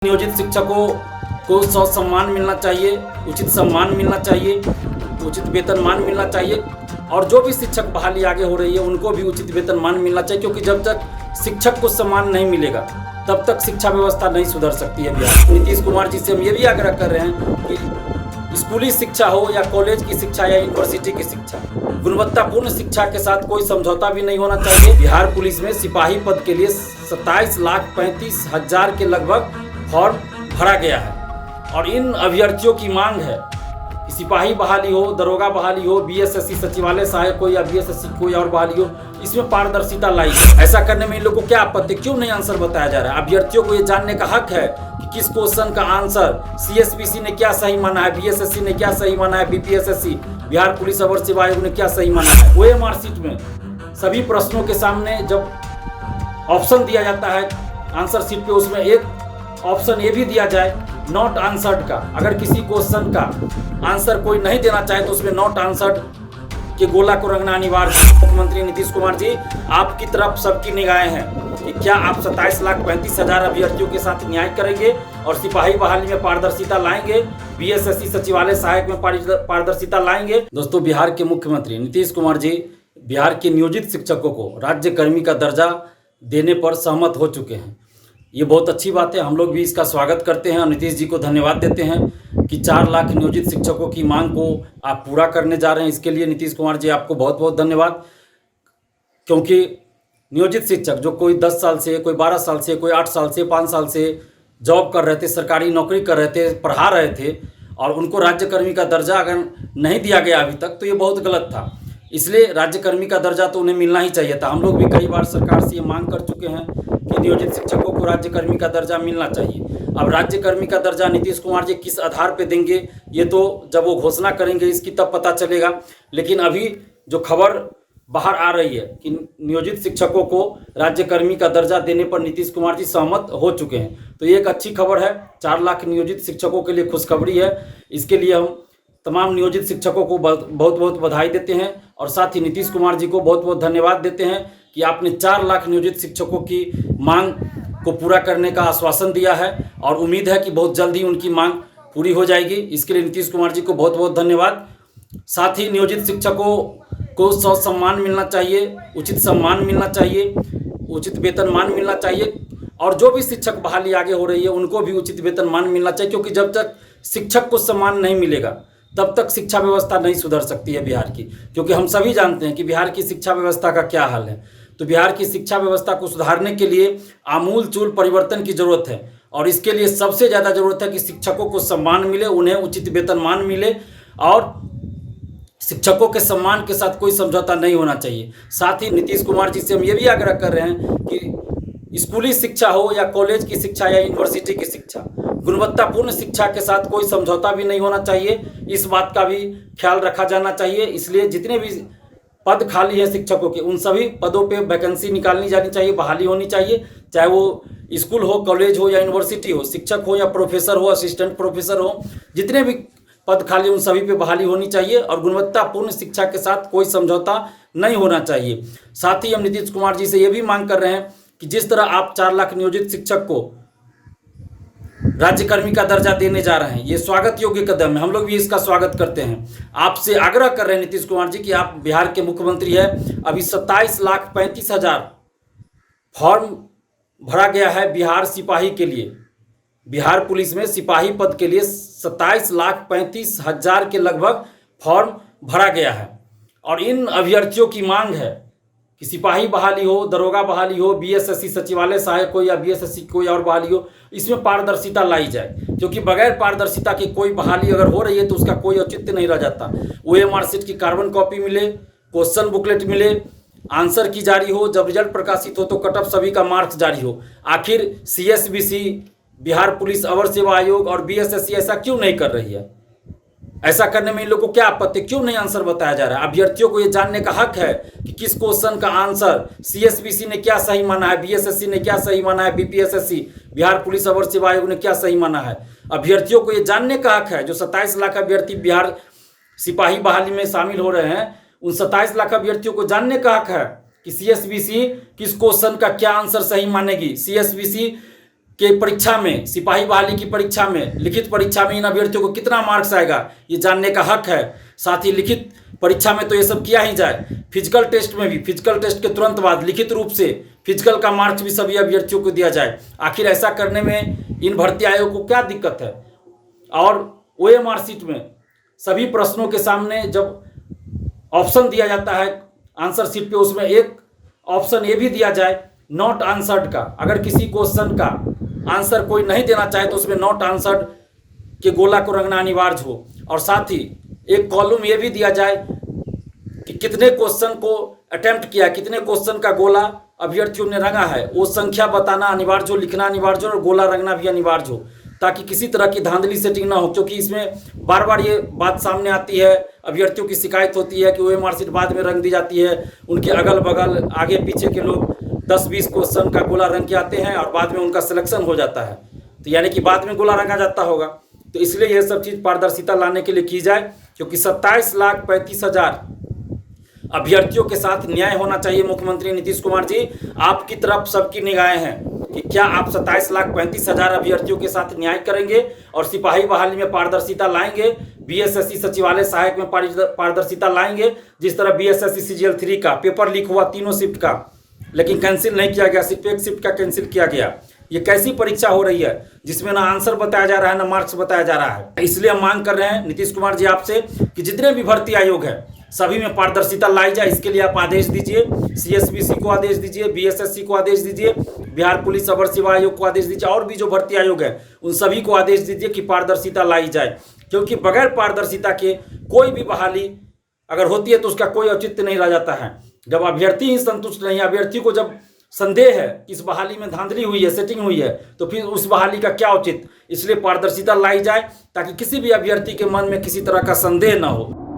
नियोजित शिक्षकों को सम्मान मिलना चाहिए, उचित सम्मान मिलना चाहिए, उचित वेतनमान मिलना चाहिए और जो भी शिक्षक बहाली आगे हो रही है उनको भी उचित वेतनमान मिलना चाहिए, क्योंकि जब तक शिक्षक को सम्मान नहीं मिलेगा तब तक शिक्षा व्यवस्था नहीं सुधर सकती है बिहार। नीतीश कुमार जी से हम ये भी आग्रह कर रहे हैं कि स्कूली शिक्षा हो या कॉलेज की शिक्षा या यूनिवर्सिटी की शिक्षा, गुणवत्तापूर्ण शिक्षा के साथ कोई समझौता भी नहीं होना चाहिए। बिहार पुलिस में सिपाही पद के लिए 27,35,000 के लगभग फॉर्म भरा गया है और इन अभ्यर्थियों की मांग है कि सिपाही बहाली हो, दरोगा बहाली हो, बीएसएससी सचिवालय सहायक हो या बीएसएससी कोई और बहाली हो, इसमें पारदर्शिता लाई है। ऐसा करने में इन लोगों को क्या आपत्ति, क्यों नहीं आंसर बताया जा रहा है? अभ्यर्थियों को ये जानने का हक है कि किस क्वेश्चन का आंसर सीएसबीसी ने क्या सही माना है, बीएसएससी ने क्या सही माना है, बीपीएसएससी बिहार पुलिस अवर सेवा आयोग ने क्या सही माना है। ओएमआर शीट में सभी प्रश्नों के सामने जब ऑप्शन दिया जाता है आंसर शीट पे, उसमें एक ऑप्शन ये भी दिया जाए नॉट आंसर्ड का। अगर किसी क्वेश्चन का आंसर कोई नहीं देना चाहे तो उसमें नॉट आंसर्ड के गोला को रंगना अनिवार्य है। मुख्यमंत्री नीतीश कुमार जी, आपकी तरफ सबकी निगाहें हैं कि क्या आप 27,35,000 अभ्यर्थियों के साथ न्याय करेंगे और सिपाही बहाली में पारदर्शिता लाएंगे, बीएसएससी सचिवालय सहायक में पारदर्शिता लाएंगे। दोस्तों, बिहार के मुख्यमंत्री नीतीश कुमार जी बिहार के नियोजित शिक्षकों को राज्य कर्मी का दर्जा देने पर सहमत हो चुके हैं। ये बहुत अच्छी बात है, हम लोग भी इसका स्वागत करते हैं और नीतीश जी को धन्यवाद देते हैं कि 4 लाख नियोजित शिक्षकों की मांग को आप पूरा करने जा रहे हैं। इसके लिए नीतीश कुमार जी आपको बहुत बहुत धन्यवाद, क्योंकि नियोजित शिक्षक जो कोई 10 साल से, कोई 12 साल से, कोई 8 साल से, 5 साल से जॉब कर रहे थे, सरकारी नौकरी कर रहे थे, पढ़ा रहे थे और उनको राज्यकर्मी का दर्जा अगर नहीं दिया गया अभी तक तो ये बहुत गलत था। इसलिए राज्यकर्मी का दर्जा तो उन्हें मिलना ही चाहिए था। हम लोग भी कई बार सरकार से ये मांग कर चुके हैं कि नियोजित शिक्षकों को राज्यकर्मी का दर्जा मिलना चाहिए। अब राज्यकर्मी का दर्जा नीतीश कुमार जी किस आधार पे देंगे ये तो जब वो घोषणा करेंगे इसकी तब पता चलेगा, लेकिन अभी जो खबर बाहर आ रही है कि नियोजित शिक्षकों को राज्यकर्मी का दर्जा देने पर नीतीश कुमार जी सहमत हो चुके हैं, तो ये एक अच्छी खबर है। 4 लाख नियोजित शिक्षकों के लिए खुशखबरी है। इसके लिए हम तमाम नियोजित शिक्षकों को बहुत बहुत बधाई देते हैं और साथ ही नीतीश कुमार जी को बहुत बहुत धन्यवाद देते हैं कि आपने 4 लाख नियोजित शिक्षकों की मांग को पूरा करने का आश्वासन दिया है और उम्मीद है कि बहुत जल्द ही उनकी मांग पूरी हो जाएगी। इसके लिए नीतीश कुमार जी को बहुत बहुत धन्यवाद। साथ ही नियोजित शिक्षकों को सम्मान मिलना चाहिए, उचित सम्मान मिलना चाहिए, उचित वेतनमान मिलना चाहिए और जो भी शिक्षक बहाली आगे हो रही है उनको भी उचित वेतनमान मिलना चाहिए, क्योंकि जब तक शिक्षक को सम्मान नहीं मिलेगा तब तक शिक्षा व्यवस्था नहीं सुधर सकती है बिहार की। क्योंकि हम सभी जानते हैं कि बिहार की शिक्षा व्यवस्था का क्या हाल है। तो बिहार की शिक्षा व्यवस्था को सुधारने के लिए आमूल-चूल परिवर्तन की जरूरत है और इसके लिए सबसे ज़्यादा जरूरत है कि शिक्षकों को सम्मान मिले, उन्हें उचित वेतनमान मिले और शिक्षकों के सम्मान के साथ कोई समझौता नहीं होना चाहिए। साथ ही नीतीश कुमार जी से हम ये भी आग्रह कर रहे हैं कि स्कूली शिक्षा हो या कॉलेज की शिक्षा या यूनिवर्सिटी की शिक्षा, गुणवत्तापूर्ण शिक्षा के साथ कोई समझौता भी नहीं होना चाहिए। इस बात का भी ख्याल रखा जाना चाहिए। इसलिए जितने भी पद खाली हैं शिक्षकों के, उन सभी पदों पे वैकेंसी निकालनी जानी चाहिए, बहाली होनी चाहिए, चाहे वो स्कूल हो, कॉलेज हो या यूनिवर्सिटी हो, शिक्षक हो या प्रोफेसर हो, असिस्टेंट प्रोफेसर हो, जितने भी पद खाली उन सभी पे बहाली होनी चाहिए और गुणवत्तापूर्ण शिक्षा के साथ कोई समझौता नहीं होना चाहिए। साथ ही हम नीतीश कुमार जी से ये भी मांग कर रहे हैं कि जिस तरह आप 4 लाख नियोजित शिक्षक को राज्यकर्मी का दर्जा देने जा रहे हैं, ये स्वागत योग्य कदम है, हम लोग भी इसका स्वागत करते हैं। आपसे आग्रह कर रहे हैं नीतीश कुमार जी कि आप बिहार के मुख्यमंत्री हैं। अभी 27,35,000 फॉर्म भरा गया है बिहार सिपाही के लिए। बिहार पुलिस में सिपाही पद के लिए 27,35,000 के लगभग फॉर्म भरा गया है और इन अभ्यर्थियों की मांग है कि सिपाही बहाली हो, दरोगा बहाली हो, बीएसएससी सचिवालय सहायक हो या बीएसएससी कोई और बहाली हो, इसमें पारदर्शिता लाई जाए, क्योंकि बगैर पारदर्शिता की कोई बहाली अगर हो रही है तो उसका कोई औचित्य नहीं रह जाता। ओएमआर शीट की कार्बन कॉपी मिले, क्वेश्चन बुकलेट मिले, आंसर की जारी हो, जब रिजल्ट प्रकाशित हो तो कट ऑफ सभी का मार्क्स जारी हो। आखिर सीएसबीसी, बिहार पुलिस अवर सेवा आयोग और बीएसएससी ऐसा क्यों नहीं कर रही है? ऐसा करने में इन लोगों को क्या आपत्ति, क्यों नहीं आंसर बताया जा रहा है? अभ्यर्थियों को ये जानने का हक है कि किस क्वेश्चन का आंसर सीएसबीसी ने क्या सही माना है, बीएसएससी ने क्या सही माना है, बीपीएसएससी बिहार पुलिस अवर सेवा आयोग ने क्या सही माना है। अभ्यर्थियों को ये जानने का हक है। जो 27 लाख अभ्यर्थी बिहार सिपाही बहाली में शामिल हो रहे हैं, उन 27 लाख अभ्यर्थियों को जानने का हक है कि सीएसबीसी किस क्वेश्चन का क्या आंसर सही मानेगी, सीएसबीसी कि परीक्षा में, सिपाही बहाली की परीक्षा में, लिखित परीक्षा में इन अभ्यर्थियों को कितना मार्क्स आएगा, ये जानने का हक है। साथ ही लिखित परीक्षा में तो ये सब किया ही जाए, फिजिकल टेस्ट में भी, फिजिकल टेस्ट के तुरंत बाद लिखित रूप से फिजिकल का मार्क्स भी सभी अभ्यर्थियों को दिया जाए। आखिर ऐसा करने में इन भर्ती आयोग को क्या दिक्कत है। और OMR शीट में सभी प्रश्नों के सामने जब ऑप्शन दिया जाता है आंसर शीट पे, उसमें एक ऑप्शन ये भी दिया जाए नॉट आंसर्ड का। अगर किसी क्वेश्चन का आंसर कोई नहीं देना चाहे तो उसमें नॉट आंसर्ड के गोला को रंगना अनिवार्य हो। और साथ ही एक कॉलम ये भी दिया जाए कि कितने क्वेश्चन को अटेम्प्ट किया, कितने क्वेश्चन का गोला अभ्यर्थियों ने रंगा है, वो संख्या बताना अनिवार्य हो, लिखना अनिवार्य हो और गोला रंगना भी अनिवार्य हो, ताकि किसी तरह की धांधली सेटिंग ना हो। क्योंकि इसमें बार बार ये बात सामने आती है, अभ्यर्थियों की शिकायत होती है कि OMR शीट बाद में रंग दी जाती है, उनके अगल बगल आगे पीछे के लोग 10-20 क्वेश्चन का गोला रंग के आते हैं और बाद में उनका सिलेक्शन हो जाता है, तो यानी कि बाद में गोला रंगा जाता होगा। तो इसलिए यह सब चीज़ पारदर्शिता लाने के लिए की जाए, क्योंकि 27,35,000 अभ्यर्थियों के साथ न्याय होना चाहिए। मुख्यमंत्री नीतीश कुमार जी, आपकी तरफ सबकी निगाहें हैं कि क्या आप 27,35,000 अभ्यर्थियों के साथ न्याय करेंगे और सिपाही बहाली में पारदर्शिता लाएंगे, BSSC सचिवालय सहायक में पारदर्शिता लाएंगे। जिस तरह BSSC CGL 3 का पेपर लीक हुआ तीनों शिफ्ट का, लेकिन कैंसिल नहीं किया गया, सिर्फ एक शिफ्ट का कैंसिल किया गया। ये कैसी परीक्षा हो रही है जिसमें ना आंसर बताया जा रहा है ना मार्क्स बताया जा रहा है। इसलिए हम मांग कर रहे हैं नीतीश कुमार जी आपसे कि जितने भी भर्ती आयोग है सभी में पारदर्शिता लाई जाए। इसके लिए आप आदेश दीजिए, CSBC को आदेश दीजिए, BSSC को आदेश दीजिए, बिहार पुलिस अवर सेवा आयोग को आदेश दीजिए, और भी जो भर्ती आयोग है उन सभी को आदेश दीजिए कि पारदर्शिता लाई जाए। क्योंकि बगैर पारदर्शिता के कोई भी बहाली अगर होती है तो उसका कोई औचित्य नहीं रह जाता है। जब अभ्यर्थी ही संतुष्ट नहीं है, अभ्यर्थी को जब संदेह है कि इस बहाली में धांधली हुई है, सेटिंग हुई है, तो फिर उस बहाली का क्या औचित्य। इसलिए पारदर्शिता लाई जाए ताकि किसी भी अभ्यर्थी के मन में किसी तरह का संदेह न हो।